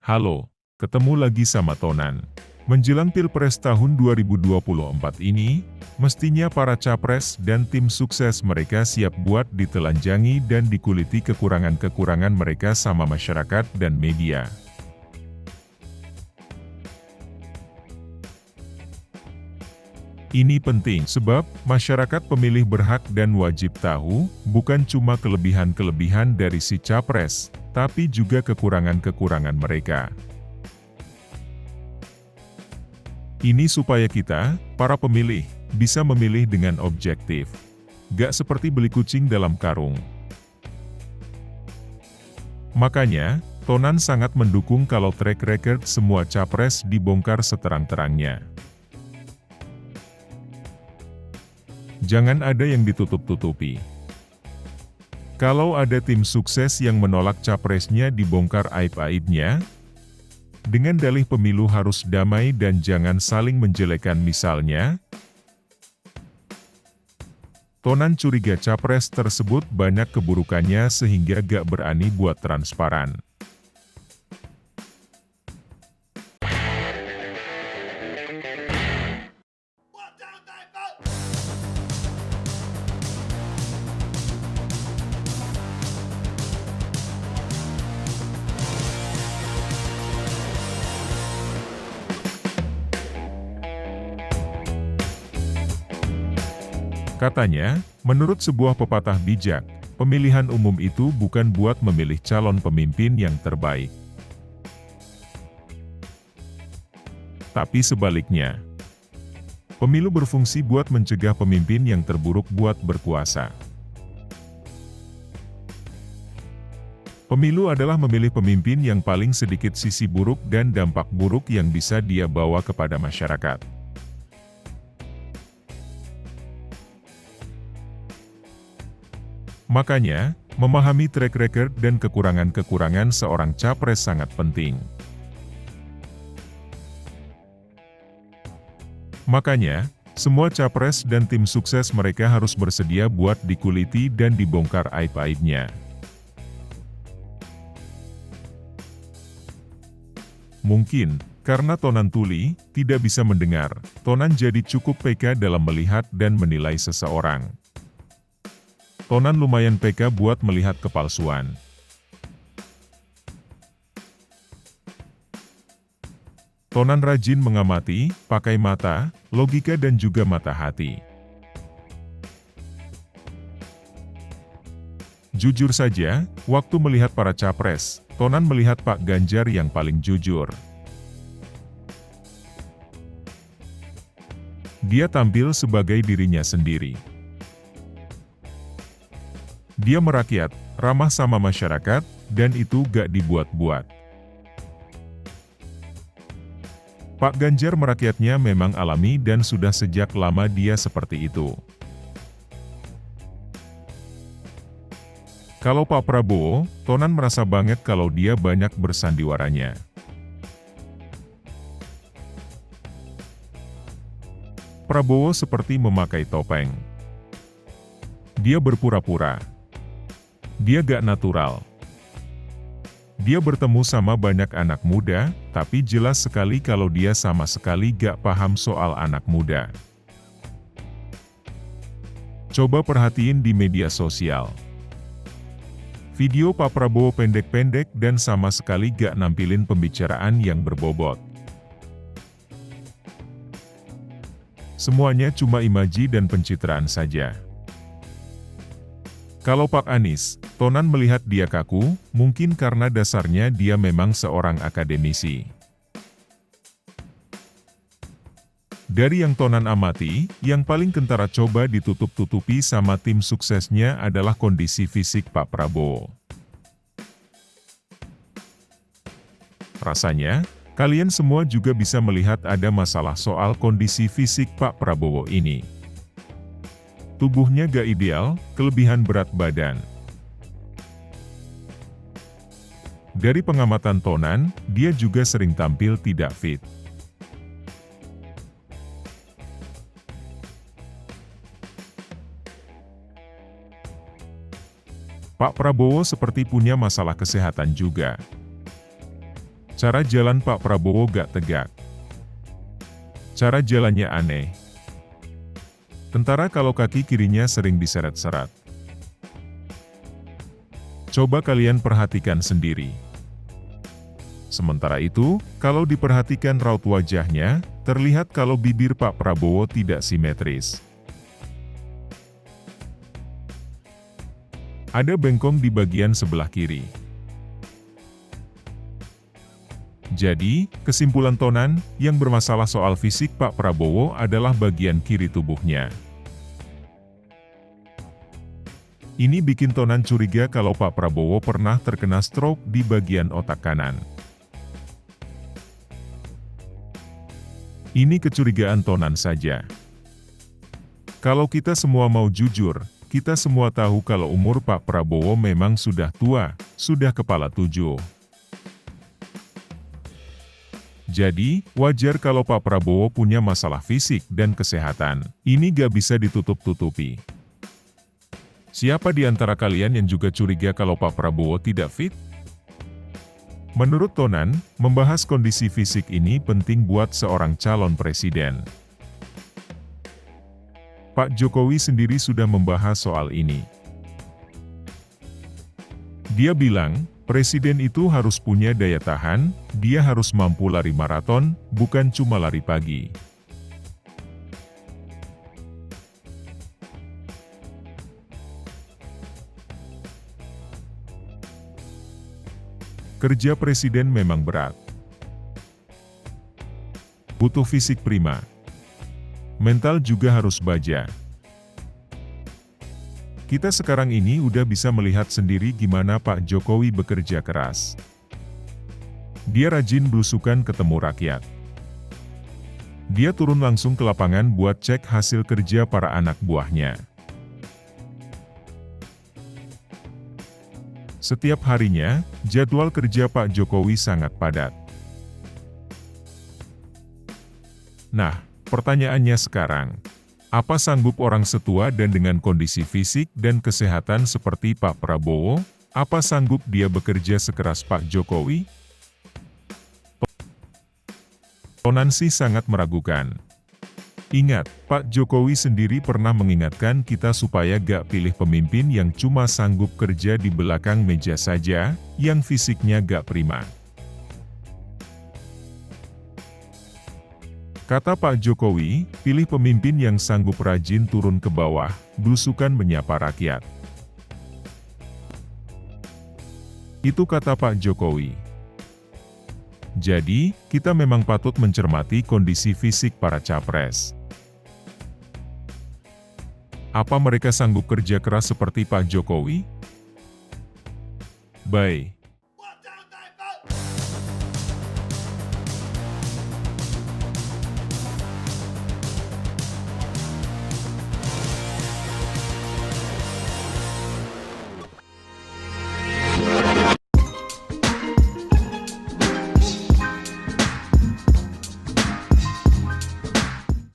Halo, ketemu lagi sama Tonan. Menjelang Pilpres tahun 2024 ini, mestinya para capres dan tim sukses mereka siap buat ditelanjangi dan dikuliti kekurangan-kekurangan mereka sama masyarakat dan media. Ini penting sebab masyarakat pemilih berhak dan wajib tahu, bukan cuma kelebihan-kelebihan dari si capres, tapi juga kekurangan-kekurangan mereka. Ini supaya kita, para pemilih, bisa memilih dengan objektif. Gak seperti beli kucing dalam karung. Makanya, Tonan sangat mendukung kalau track record semua capres dibongkar seterang-terangnya. Jangan ada yang ditutup-tutupi. Kalau ada tim sukses yang menolak capresnya dibongkar aib-aibnya, dengan dalih pemilu harus damai dan jangan saling menjelekan misalnya, Tonan curiga capres tersebut banyak keburukannya sehingga gak berani buat transparan. Katanya, menurut sebuah pepatah bijak, pemilihan umum itu bukan buat memilih calon pemimpin yang terbaik. Tapi sebaliknya, pemilu berfungsi buat mencegah pemimpin yang terburuk buat berkuasa. Pemilu adalah memilih pemimpin yang paling sedikit sisi buruk dan dampak buruk yang bisa dia bawa kepada masyarakat. Makanya, memahami track record dan kekurangan-kekurangan seorang capres sangat penting. Makanya, semua capres dan tim sukses mereka harus bersedia buat dikuliti dan dibongkar aib-aibnya. Mungkin, karena Tonan tuli, tidak bisa mendengar, Tonan jadi cukup peka dalam melihat dan menilai seseorang. Tonan lumayan peka buat melihat kepalsuan. Tonan rajin mengamati, pakai mata, logika dan juga mata hati. Jujur saja, waktu melihat para capres, Tonan melihat Pak Ganjar yang paling jujur. Dia tampil sebagai dirinya sendiri. Dia merakyat, ramah sama masyarakat, dan itu gak dibuat-buat. Pak Ganjar merakyatnya memang alami dan sudah sejak lama dia seperti itu. Kalau Pak Prabowo, Tonan merasa banget kalau dia banyak bersandiwaranya. Prabowo seperti memakai topeng. Dia berpura-pura. Dia gak natural. Dia bertemu sama banyak anak muda, tapi jelas sekali kalau dia sama sekali gak paham soal anak muda. Coba perhatiin di media sosial. Video Pak Prabowo pendek-pendek dan sama sekali gak nampilin pembicaraan yang berbobot. Semuanya cuma imaji dan pencitraan saja. Kalau Pak Anies, Tonan melihat dia kaku, mungkin karena dasarnya dia memang seorang akademisi. Dari yang Tonan amati, yang paling kentara coba ditutup-tutupi sama tim suksesnya adalah kondisi fisik Pak Prabowo. Rasanya, kalian semua juga bisa melihat ada masalah soal kondisi fisik Pak Prabowo ini. Tubuhnya gak ideal, kelebihan berat badan. Dari pengamatan Tonan, dia juga sering tampil tidak fit. Pak Prabowo seperti punya masalah kesehatan juga. Cara jalan Pak Prabowo gak tegak. Cara jalannya aneh. Tentara kalau kaki kirinya sering diseret-seret. Coba kalian perhatikan sendiri. Sementara itu, kalau diperhatikan raut wajahnya, terlihat kalau bibir Pak Prabowo tidak simetris. Ada bengkong di bagian sebelah kiri. Jadi, kesimpulan Tonan, yang bermasalah soal fisik Pak Prabowo adalah bagian kiri tubuhnya. Ini bikin Tonan curiga kalau Pak Prabowo pernah terkena stroke di bagian otak kanan. Ini kecurigaan Tonan saja. Kalau kita semua mau jujur, kita semua tahu kalau umur Pak Prabowo memang sudah tua, sudah kepala 7. Jadi, wajar kalau Pak Prabowo punya masalah fisik dan kesehatan. Ini gak bisa ditutup-tutupi. Siapa di antara kalian yang juga curiga kalau Pak Prabowo tidak fit? Menurut Tonan, membahas kondisi fisik ini penting buat seorang calon presiden. Pak Jokowi sendiri sudah membahas soal ini. Dia bilang, presiden itu harus punya daya tahan, dia harus mampu lari maraton, bukan cuma lari pagi. Kerja presiden memang berat. Butuh fisik prima. Mental juga harus baja. Kita sekarang ini udah bisa melihat sendiri gimana Pak Jokowi bekerja keras. Dia rajin belusukan ketemu rakyat. Dia turun langsung ke lapangan buat cek hasil kerja para anak buahnya. Setiap harinya, jadwal kerja Pak Jokowi sangat padat. Nah, pertanyaannya sekarang, apa sanggup orang setua dan dengan kondisi fisik dan kesehatan seperti Pak Prabowo, apa sanggup dia bekerja sekeras Pak Jokowi? Tonan sih sangat meragukan. Ingat, Pak Jokowi sendiri pernah mengingatkan kita supaya gak pilih pemimpin yang cuma sanggup kerja di belakang meja saja, yang fisiknya gak prima. Kata Pak Jokowi, pilih pemimpin yang sanggup rajin turun ke bawah, belusukan menyapa rakyat. Itu kata Pak Jokowi. Jadi, kita memang patut mencermati kondisi fisik para capres. Apa mereka sanggup kerja keras seperti Pak Jokowi? Bye.